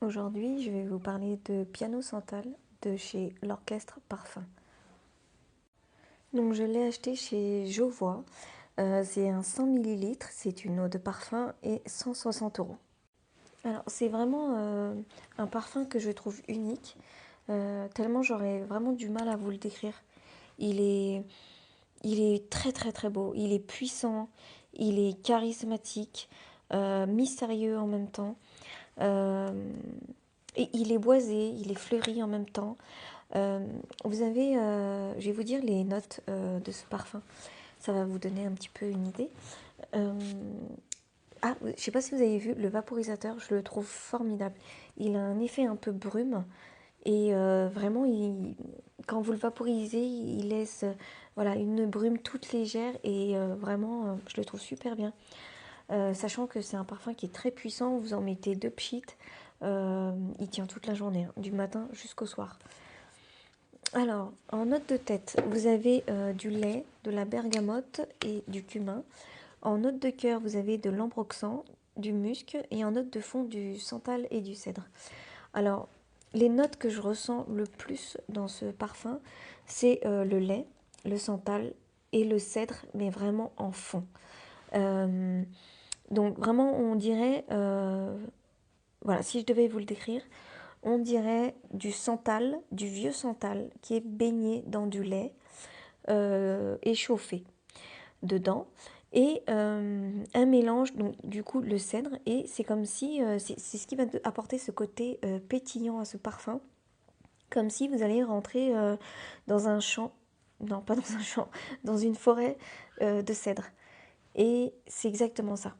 Aujourd'hui, je vais vous parler de Piano Santal de chez l'Orchestre Parfum. Donc, je l'ai acheté chez Jovois. C'est un 100 millilitres, c'est une eau de parfum et 160 €. Alors, c'est vraiment un parfum que je trouve unique, tellement j'aurais vraiment du mal à vous le décrire. Il est, il est très très très beau, il est puissant, il est charismatique, mystérieux en même temps. Euh, et il est boisé, il est fleuri en même temps. Vous avez, je vais vous dire les notes de ce parfum. Ça va vous donner un petit peu une idée. Euh, je ne sais pas si vous avez vu le vaporisateur, je le trouve formidable. Il a un effet un peu brume et vraiment, quand vous le vaporisez, il laisse voilà, une brume toute légère et vraiment, je le trouve super bien. Sachant que c'est un parfum qui est très puissant, vous en mettez 2 pchits, il tient toute la journée, hein, du matin jusqu'au soir. Alors, en note de tête, vous avez du lait, de la bergamote et du cumin. En note de cœur, vous avez de l'ambroxan, du musc et en note de fond du santal et du cèdre. Alors, les notes que je ressens le plus dans ce parfum, c'est le lait, le santal et le cèdre, mais vraiment en fond. Euh, donc vraiment, on dirait, voilà, si je devais vous le décrire, on dirait du santal, du vieux santal qui est baigné dans du lait échauffé dedans et un mélange, donc du coup le cèdre, et c'est comme si, c'est ce qui va apporter ce côté pétillant à ce parfum, comme si vous allez rentrer dans un champ, non pas dans un champ, dans une forêt de cèdre. Et c'est exactement ça.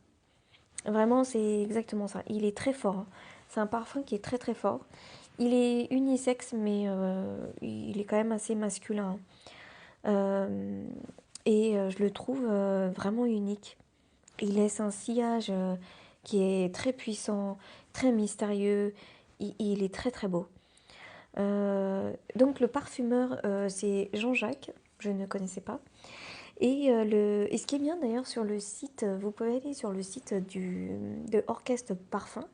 Vraiment, c'est exactement ça. Il est très fort, hein. C'est un parfum qui est très très fort. Il est unisexe, mais il est quand même assez masculin, hein. Et je le trouve vraiment unique. Il laisse un sillage qui est très puissant, très mystérieux. Il est très très beau. Donc le parfumeur, c'est Jean-Jacques. Je ne connaissais pas. Et ce qui est bien d'ailleurs sur le site, vous pouvez aller sur le site de Orchestre Parfum.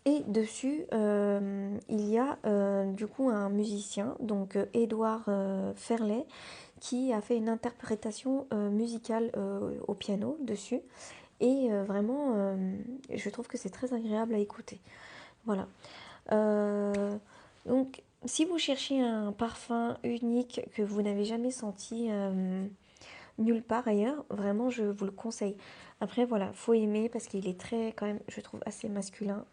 Et dessus, il y a du coup un musicien, donc Édouard Ferlet, qui a fait une interprétation musicale au piano dessus. Et vraiment, je trouve que c'est très agréable à écouter. Voilà. Euh, donc, si vous cherchez un parfum unique que vous n'avez jamais senti nulle part ailleurs, vraiment, je vous le conseille. Après, voilà, faut aimer parce qu'il est très, quand même, je trouve, assez masculin.